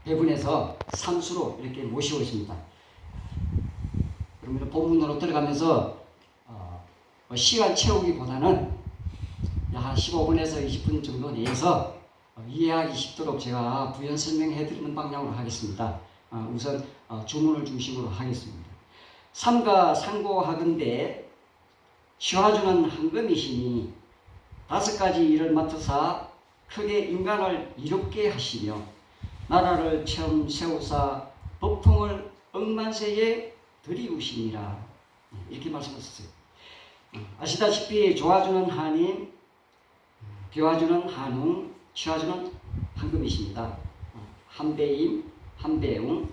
배분해서 삼수로 이렇게 모시고 있습니다. 그러면 본문으로 들어가면서 시간 채우기보다는 한 15분에서 20분 정도 내에서 이해하기 쉽도록 제가 부연 설명해 드리는 방향으로 하겠습니다. 우선 주문을 중심으로 하겠습니다. 삼가 상고하건대 시화주는 한금이시니 5가지 일을 맡으사 크게 인간을 이롭게 하시며 나라를 처음 세우사 법통을 억만세에 드리우시니라. 이렇게 말씀하셨어요. 아시다시피 조화주는 한임, 비화주는 한웅, 취화주는 한금이십니다. 한배임, 한배웅,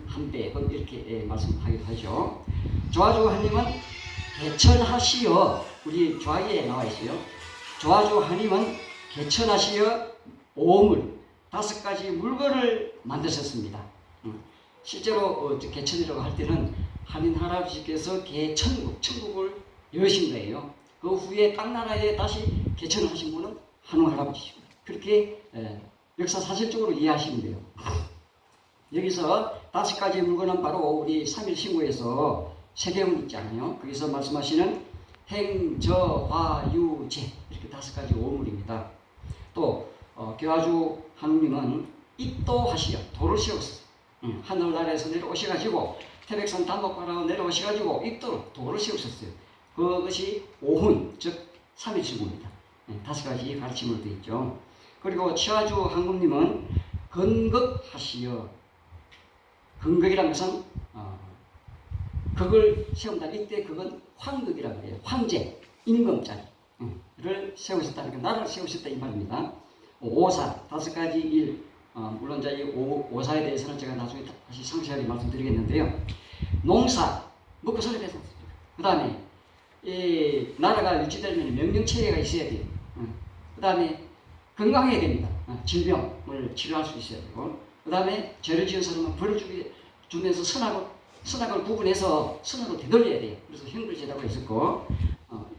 한배금 이렇게 말씀하기도 하죠. 조화주 한임은 개천하시어, 우리 조화에 나와 있어요. 조화주 한임은 개천하시어 오물 5가지 물건을 만드셨습니다. 실제로 개천이라고 할 때는 한인 할아버지께서 천국을 여신 거예요. 그 후에 땅나라에 다시 개천을 하신 분은 한웅 할아버지시고, 그렇게 역사 사실적으로 이해하시면 돼요. 여기서 5가지 물건은 바로 우리 3일 신고에서 세계운 있잖아요. 거기서 말씀하시는 행, 저, 화, 유, 재 이렇게 5가지 오물입니다. 또 교화주 한웅님은 입도하시어 도를 세웠어요. 하늘나라에서 내려오셔가지고 태백산 단목바라고 내려오셔가지고 입도로 도를 세우셨어요. 그것이 오훈, 즉 3일 신고입니다. 5가지 가르침으로 되어 있죠. 그리고 취화주 한금님은 건극하시어, 건극이라는 것은 극을 세운다. 이때 그건 황극이라고 해요. 황제, 임금자리를 세우셨다는 게 나라를 세우셨다 이 말입니다. 오사, 5가지 일, 물론 이 오사에 대해서는 제가 나중에 다시 상세하게 말씀드리겠는데요. 농사, 먹고 살아야 돼서. 그 다음에 이 나라가 유지되려면 명령체계가 있어야 돼요. 그 다음에 건강해야 됩니다. 질병을 치료할 수 있어야 되고, 그 다음에 죄를 지은 사람은 벌을 주면서 선악을 구분해서 선으로 되돌려야 돼요. 그래서 형벌제도가 있었고,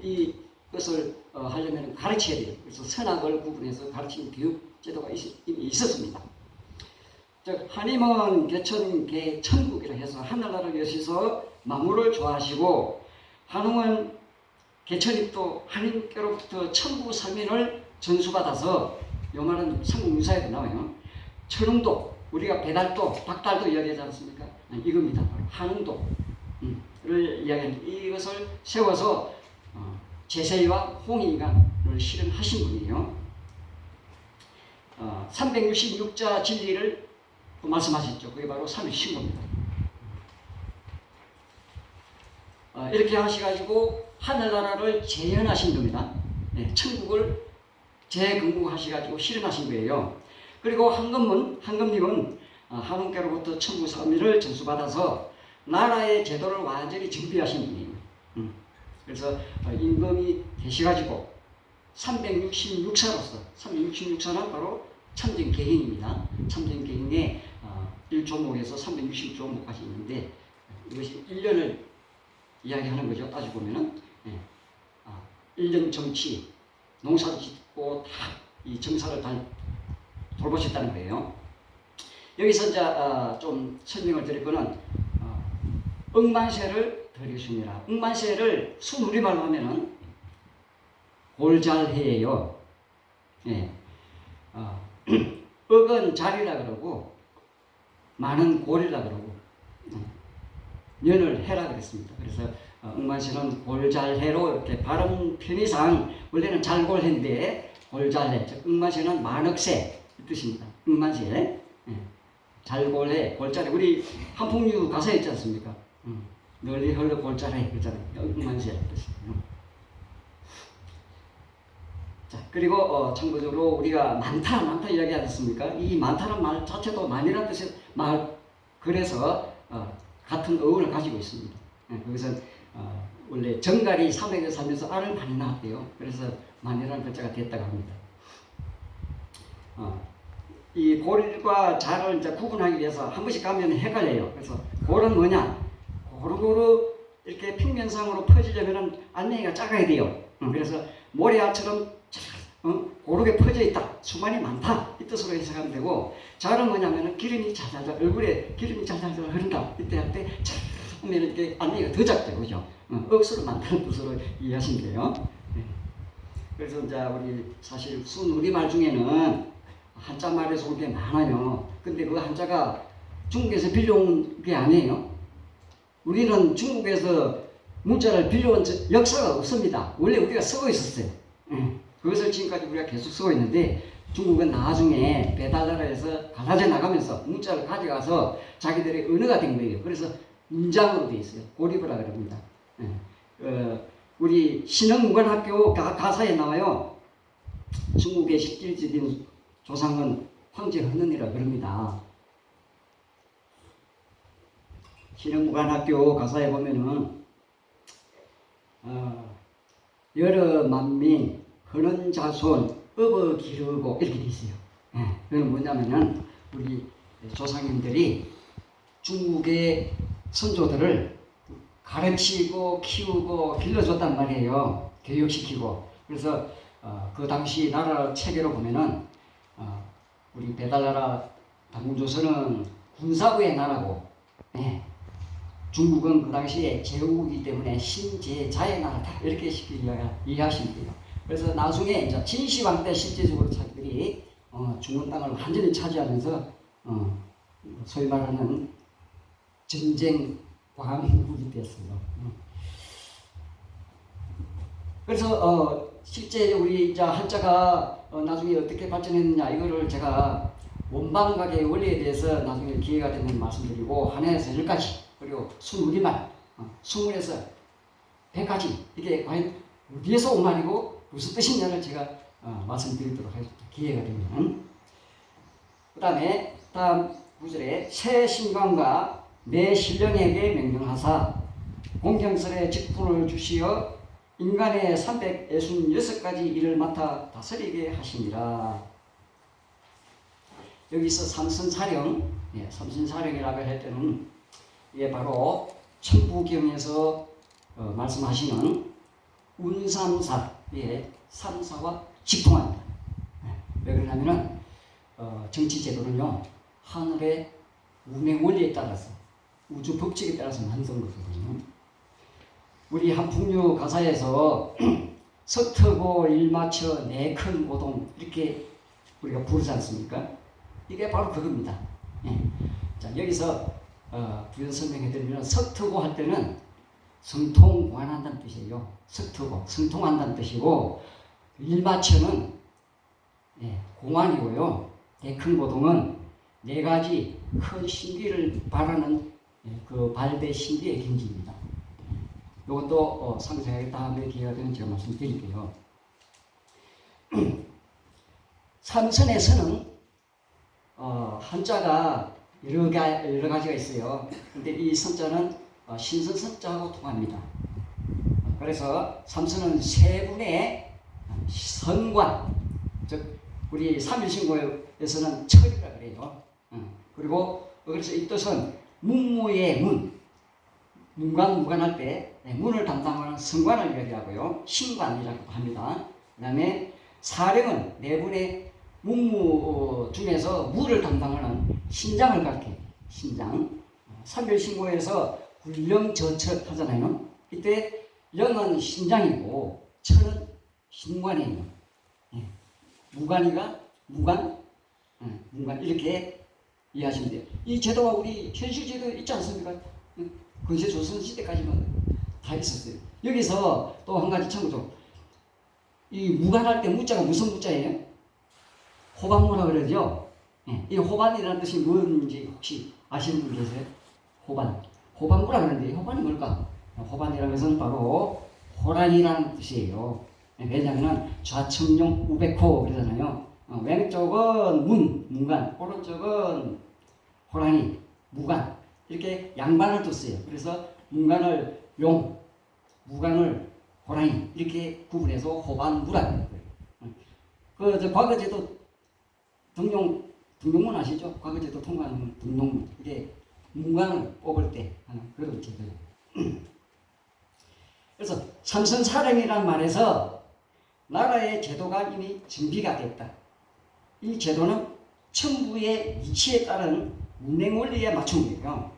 이것을 하려면 가르쳐야 돼요. 그래서 선악을 구분해서 가르치는 교육제도가 이미 있었습니다. 즉 한임은 개천, 개, 천국이라 해서 하늘나라를 여시서 만물을 좋아하시고, 한웅은 개천입도 한임께로부터 천부 삼인을 전수받아서, 요 말은 삼국유사에도 나와요. 천웅도, 우리가 배달도, 박달도 이야기하지 않습니까? 이겁니다. 한웅도를 이야기하는, 이것을 세워서 제세와 홍익관을 실현하신 분이에요. 366자 진리를 말씀하셨죠. 그게 바로 3일 신고입니다. 이렇게 하셔가지고 하늘나라를 재현하신 겁니다. 천국을 재건국하셔가지고 실현하신 거예요. 그리고 한금님은 한웅께로부터 천부 삼위를 전수받아서 나라의 제도를 완전히 정비하신 분이에요. 그래서 임금이 되셔가지고 366사로서, 366사는 바로 참전계행입니다. 참전계행의 1조목에서 360조목까지 있는데, 이것이 1년을 이야기하는 거죠. 따지고 보면은 1년 정치, 농사를 짓고 다 이 정사를 다 돌보셨다는 거예요. 여기서 이제 좀 설명을 드릴 거는 억만세를 드리십니다. 억만세를 순우리말로 하면은 골잘해예요. 억은 잘이라 그러고 많은 골이라 그러고 년을 해라 그랬습니다. 그래서 억만세는 골잘해로 이렇게 발음 편의상 원래는 잘골해인데 골잘해, 즉 억만세는 만억세 이 뜻입니다. 억만세, 잘골해, 골잘해. 우리 한풍류 가사에 있지 않습니까? 널리 흘러 골잘해 그러잖아요. 억만세 뜻이에요. 자, 그리고 참고적으로 우리가 많다 이야기하지 않습니까? 이 많다는 말 자체도 많이라는 뜻의 말, 그래서 같은 어원을 가지고 있습니다. 거기서 원래 정갈이 삼액에 살면서 알을 많이 낳았대요. 그래서 만이라는 글자가 됐다고 합니다. 이 골과 잘을 이제 구분하기 위해서 한 번씩 가면 헷갈려요. 그래서 골은 뭐냐? 고루고루 이렇게 평면상으로 퍼지려면 알맹이가 작아야 돼요. 그래서 모래알처럼 고르게 퍼져 있다, 수만이 많다 이 뜻으로 해석하면 되고, 자는 뭐냐면은 기름이 잘잘 얼굴에 기름이 잘잘 흐른다 이때 할 때 잘 하면 이렇게 안내가 더 작죠, 그죠? 억수로 많다는 뜻으로 이해하시면 돼요. 그래서 이제 우리 사실 순우리말 중에는 한자 말에서 올 게 많아요. 근데 그 한자가 중국에서 빌려온 게 아니에요. 우리는 중국에서 문자를 빌려온 역사가 없습니다. 원래 우리가 쓰고 있었어요. 그것을 지금까지 우리가 계속 쓰고 있는데, 중국은 나중에 배달나라에서 갈라져 나가면서 문자를 가져가서 자기들의 언어가 된 거예요. 그래서 문장으로 되어 있어요. 고리부라 그럽니다. 우리 신흥무관학교 가사에 나와요. 중국의 실질적인 조상은 황제 헌은이라 그럽니다. 신흥무관학교 가사에 보면은 여러 만민 헌은 자손 업어 기르고 이렇게 돼 있어요. 그건 뭐냐면은 우리 조상님들이 중국의 선조들을 가르치고 키우고 길러줬단 말이에요. 교육시키고. 그래서 그 당시 나라 체계로 보면은 우리 배달나라 당군조선은 군사부의 나라고, 중국은 그 당시에 제후국이기 때문에 신제자의 나라다 이렇게 쉽게 이해하시면 돼요. 그래서 나중에 이제 진시황 때 실제적으로 자기들이 중원 땅을 완전히 차지하면서 소위 말하는 전쟁 왕국이 됐어요. 그래서 실제 우리 이제 한자가 나중에 어떻게 발전했느냐 이거를 제가 원방각의 원리에 대해서 나중에 기회가 되면 말씀드리고, 하나에서 10가지 그리고 순우리말 20에서 100가지 이게 과연 어디에서 온 말이고 무슨 뜻이냐를 제가 말씀드리도록 하겠습니다. 기회가 되면. 그 다음에 다음 구절에 새 신관과 내 신령에게 명령하사 공경설에 직분을 주시어 인간의 366가지 일을 맡아 다스리게 하시니라. 여기서 삼선사령, 삼선사령이라고 할 때는 이게 바로 천부경에서 말씀하시는 운삼사의 삼사와 직통합니다. 왜 그러냐면은 정치제도는요 하늘의 운행 원리에 따라서 우주 법칙에 따라서 만든 거거든요. 우리 한풍류 가사에서 서트고 일마처 내큰 고동 이렇게 우리가 부르지 않습니까? 이게 바로 그겁니다. 자, 여기서 부연 설명해드리면 서트고 할 때는 성통관한다는 뜻이에요. 서트고 성통한다는 뜻이고, 일마처는 공안이고요. 내큰 고동은 4가지 큰 신기를 바라는 그 발대 신기의 경지입니다. 이것도 상세하게 다음에 기회가 되면 제가 말씀드릴게요. 삼선에서는 한자가 여러 가지가 있어요. 근데 이 선자는 신선선자하고 통합니다. 그래서 삼선은 세 분의 선관, 즉 우리 삼일신고에서는 철이라 그래요. 그리고 그래서 이 뜻은 문무의 문, 문관할 때 문을 담당하는 선관을 이야기하고요. 신관이라고 합니다. 그 다음에 사령은 4분의 문무 중에서 무를 담당하는 신장을 가리켜요. 신장. 삼별신고에서 굴령저철 하잖아요. 이때 영은 신장이고 철은 신관이에요. 무관이가 무관, 문관 이렇게 이해하시면 돼요. 이 제도가 우리 현실 제도 있지 않습니까? 근세 조선 시대까지만 다 있었어요. 여기서 또 한 가지 참고죠. 이 무관할 때 무자가 무슨 무자예요? 호반무라 그러죠. 이 호반이라는 뜻이 뭔지 혹시 아시는 분 계세요? 호반. 호반무라 그러는데 호반이 뭘까? 호반이라는 것은 바로 호랑이라는 뜻이에요. 왜냐하면 좌청룡 우백호 그러잖아요. 왼쪽은 문관, 오른쪽은 호랑이, 무관 이렇게 양반을 뒀어요. 그래서 문관을 용, 무관을 호랑이 이렇게 구분해서 호반무라는 거예요. 그 과거제도 등용문 아시죠? 과거제도 통과하는 등용문 이게 문관을 뽑을 때 하는 그런 제도예요. 그래서 삼선사령이라는 말에서 나라의 제도가 이미 준비가 됐다. 이 제도는 천부의 이치에 따른 운행 원리에 맞춘 거예요.